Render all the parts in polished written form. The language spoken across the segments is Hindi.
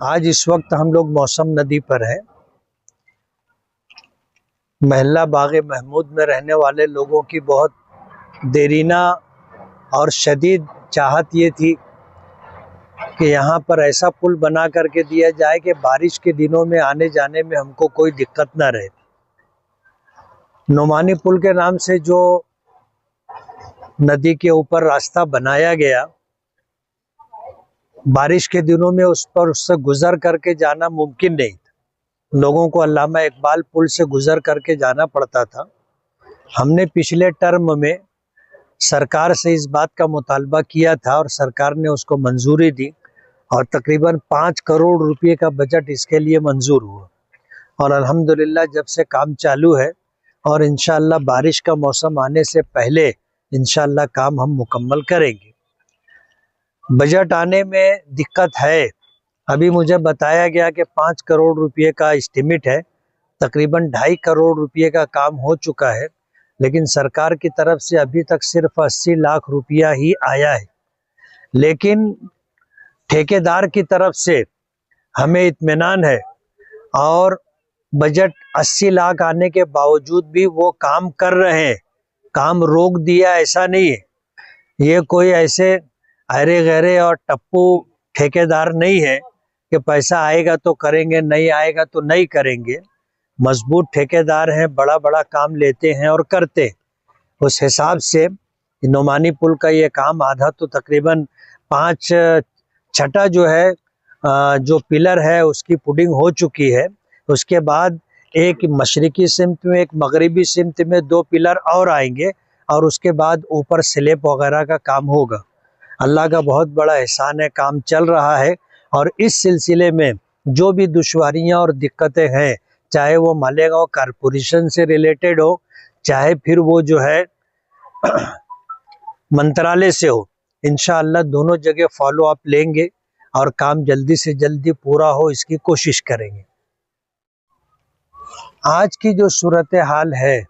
आज इस वक्त हम लोग मौसम नदी पर हैं। महल्ला बागे महमूद में रहने वाले लोगों की बहुत देरीना और शदीद चाहत ये थी कि यहाँ पर ऐसा पुल बना करके दिया जाए कि बारिश के दिनों में आने जाने में हमको कोई दिक्कत ना रहे। नुमानी पुल के नाम से जो नदी के ऊपर रास्ता बनाया गया, बारिश के दिनों में उससे गुजर करके जाना मुमकिन नहीं था। लोगों को अल्लामा इकबाल पुल से गुजर करके जाना पड़ता था। हमने पिछले टर्म में सरकार से इस बात का मुतालबा किया था और सरकार ने उसको मंजूरी दी और तकरीबन 5 करोड़ रुपए का बजट इसके लिए मंजूर हुआ और अल्हम्दुलिल्लाह जब से काम चालू है और इंशाअल्लाह बारिश का मौसम आने से पहले इंशाअल्लाह काम हम मुकम्मल करेंगे। बजट आने में दिक्कत है। अभी मुझे बताया गया कि 5 करोड़ रुपए का एस्टिमेट है, तकरीबन 2.5 करोड़ रुपए का काम हो चुका है, लेकिन सरकार की तरफ से अभी तक सिर्फ 80 लाख रुपया ही आया है। लेकिन ठेकेदार की तरफ से हमें इत्मीनान है और बजट 80 लाख आने के बावजूद भी वो काम कर रहे हैं। काम रोक दिया ऐसा नहीं है। ये कोई ऐसे अरे गहरे और टप्पू ठेकेदार नहीं है कि पैसा आएगा तो करेंगे, नहीं आएगा तो नहीं करेंगे। मजबूत ठेकेदार हैं, बड़ा बड़ा काम लेते हैं और करते हैं। उस हिसाब से नुमानी पुल का ये काम आधा तो तकरीबन 5 छठा जो है जो पिलर है उसकी पुडिंग हो चुकी है। उसके बाद एक मशरिकी सिमत में एक मगरिबी सिमत में 2 पिलर और आएंगे और उसके बाद ऊपर स्लैब वगैरह का काम होगा। अल्लाह का बहुत बड़ा एहसान है, काम चल रहा है और इस सिलसिले में जो भी दुश्वारियां और दिक्कतें हैं, चाहे वो मालेगांव कारपोरेशन से रिलेटेड हो, चाहे फिर वो जो है मंत्रालय से हो, इंशाअल्लाह दोनों जगह फॉलो अप लेंगे और काम जल्दी से जल्दी पूरा हो इसकी कोशिश करेंगे। आज की जो सूरत हाल है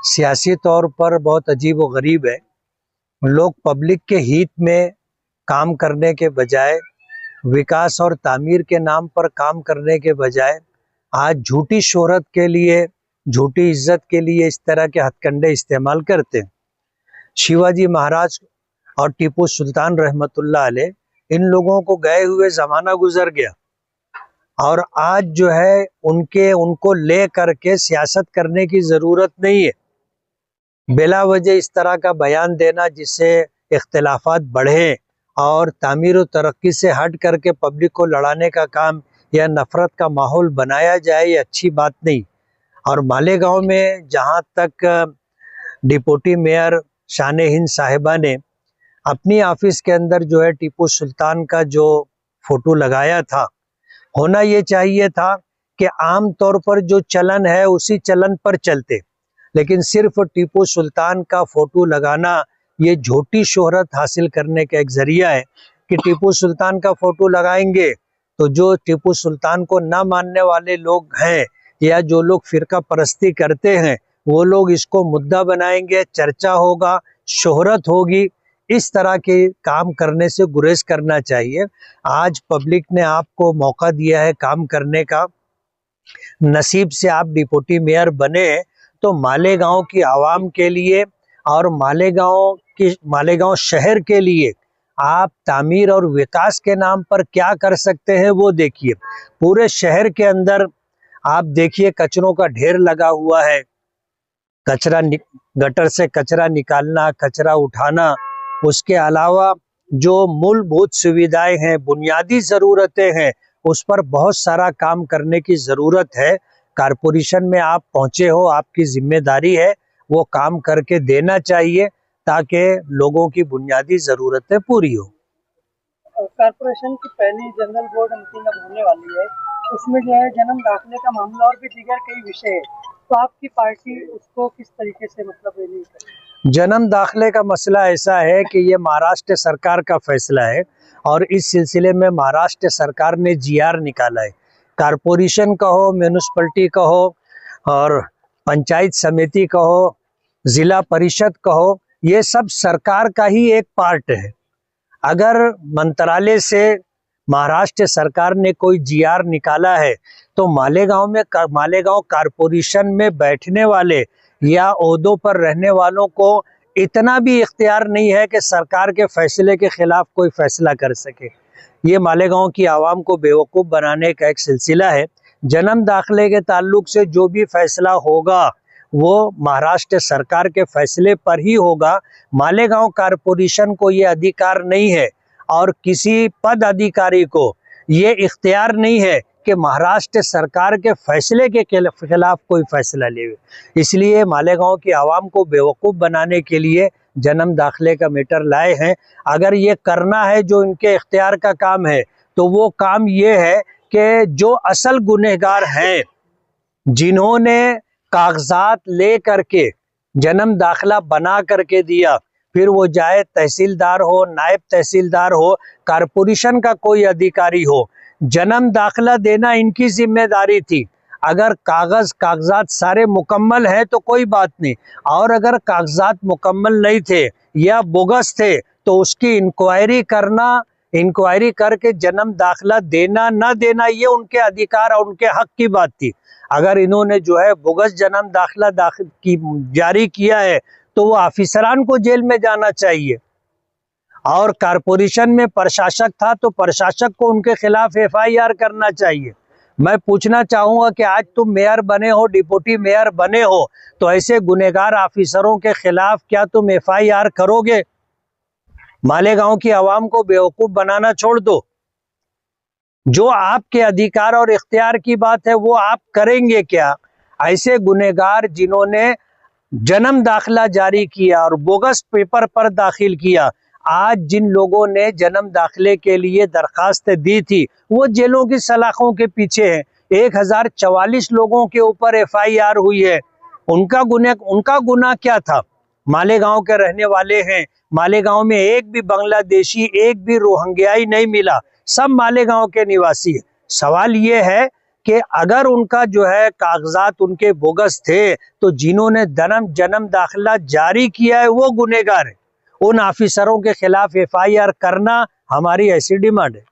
सियासी तौर पर बहुत अजीब व गरीब है। लोग पब्लिक के हित में काम करने के बजाय, विकास और तामीर के नाम पर काम करने के बजाय आज झूठी शोहरत के लिए, झूठी इज्जत के लिए इस तरह के हथकंडे इस्तेमाल करते हैं। शिवाजी महाराज और टीपू सुल्तान रहमतुल्लाह अलैह, इन लोगों को गए हुए ज़माना गुजर गया और आज जो है उनको ले करके सियासत करने की ज़रूरत नहीं है। बिला वजह इस तरह का बयान देना जिससे इख्तिलाफात बढ़े और तामीर व तरक्की से हट करके पब्लिक को लड़ाने का काम या नफ़रत का माहौल बनाया जाए, ये अच्छी बात नहीं। और मालेगांव में जहाँ तक डिप्टी मेयर शान हिंद साहिबा ने अपनी ऑफिस के अंदर जो है टीपू सुल्तान का जो फोटो लगाया था, होना ये चाहिए था कि आम तौर पर जो चलन है उसी चलन पर चलते, लेकिन सिर्फ टीपू सुल्तान का फोटो लगाना ये झूठी शोहरत हासिल करने का एक जरिया है कि टीपू सुल्तान का फोटो लगाएंगे तो जो टीपू सुल्तान को ना मानने वाले लोग हैं या जो लोग फिरका परस्ती करते हैं वो लोग इसको मुद्दा बनाएंगे, चर्चा होगा, शोहरत होगी। इस तरह के काम करने से गुरेज करना चाहिए। आज पब्लिक ने आपको मौका दिया है काम करने का, नसीब से आप डिप्टी मेयर बने तो मालेगांव की आवाम के लिए और मालेगांव शहर के लिए आप तामीर और विकास के नाम पर क्या कर सकते हैं वो देखिए। पूरे शहर के अंदर आप देखिए कचरों का ढेर लगा हुआ है। गटर से कचरा निकालना, कचरा उठाना, उसके अलावा जो मूलभूत सुविधाएं हैं, बुनियादी ज़रूरतें हैं, उस पर बहुत सारा काम करने की ज़रूरत है। कारपोरेशन में आप पहुंचे हो, आपकी जिम्मेदारी है वो काम करके देना चाहिए ताकि लोगों की बुनियादी ज़रूरतें पूरी हो। कारपोरेशन की पहली जनरल बोर्ड मीटिंग अब होने वाली है, उसमें जो है जन्म दाखिले का मामला और भी दीगर कई विषय है, तो आपकी पार्टी उसको किस तरीके से नहीं करेगी? जन्म दाखिले का मसला ऐसा है कि ये महाराष्ट्र सरकार का फैसला है और इस सिलसिले में महाराष्ट्र सरकार ने GR निकाला है। कारपोरेशन का हो, म्यूनिसिपलिटी का हो और पंचायत समिति का हो, जिला परिषद का हो, ये सब सरकार का ही एक पार्ट है। अगर मंत्रालय से महाराष्ट्र सरकार ने कोई जीआर निकाला है तो मालेगांव कारपोरेशन में बैठने वाले या ओहदों पर रहने वालों को इतना भी इख्तियार नहीं है कि सरकार के फैसले के खिलाफ कोई फैसला कर सके। ये मालेगांव की आवाम को बेवकूफ़ बनाने का एक सिलसिला है। जन्म दाखिले के ताल्लुक से जो भी फैसला होगा वो महाराष्ट्र सरकार के फैसले पर ही होगा। मालेगांव कारपोरेशन को ये अधिकार नहीं है और किसी पद अधिकारी को ये इख्तियार नहीं है कि महाराष्ट्र सरकार के फैसले के खिलाफ कोई फैसला ले। इसलिए मालेगांव की आवाम को बेवकूफ़ बनाने के लिए जन्म दाखिले का मैटर लाए हैं। अगर ये करना है जो इनके इख्तियार का काम है तो वो काम ये है कि जो असल गुनहगार हैं, जिन्होंने कागजात ले करके जन्म दाखिला बना करके दिया, फिर वो चाहे तहसीलदार हो, नायब तहसीलदार हो, कारपोरेशन का कोई अधिकारी हो, जन्म दाखिला देना इनकी जिम्मेदारी थी। अगर कागजात सारे मुकम्मल हैं तो कोई बात नहीं, और अगर कागजात मुकम्मल नहीं थे या बोगस थे तो उसकी इंक्वायरी करके जन्म दाखिला देना ना देना ये उनके अधिकार और उनके हक की बात थी। अगर इन्होंने जो है बोगस जन्म दाखिला जारी किया है तो वो ऑफिसरान को जेल में जाना चाहिए। और कारपोरेशन में प्रशासक था तो प्रशासक को उनके खिलाफ एफआईआर करना चाहिए। मैं पूछना चाहूँगा कि आज तुम मेयर बने हो, डिप्टी मेयर बने हो, तो ऐसे गुनहगार ऑफिसरों के खिलाफ क्या तुम एफआईआर करोगे? मालेगांव की आवाम को बेवकूफ़ बनाना छोड़ दो। जो आपके अधिकार और इख्तियार की बात है वो आप करेंगे क्या? ऐसे गुनहगार जिन्होंने जन्म दाखिला जारी किया और बोगस पेपर पर दाखिल किया, आज जिन लोगों ने जन्म दाखिले के लिए दरखास्त दी थी वो जेलों की सलाखों के पीछे हैं। 1044 लोगों के ऊपर एफआईआर हुई है। उनका गुनाह क्या था? मालेगांव के रहने वाले हैं। मालेगांव में एक भी बांग्लादेशी, एक भी रोहिंग्याई नहीं मिला, सब मालेगांव के निवासी है। सवाल ये है कि अगर उनका जो है कागजात उनके बोगस थे तो जिन्होंने जन्म दाखिला जारी किया है वो गुनहगार है। उन ऑफिसरों के खिलाफ एफआईआर करना हमारी ऐसी डिमांड है।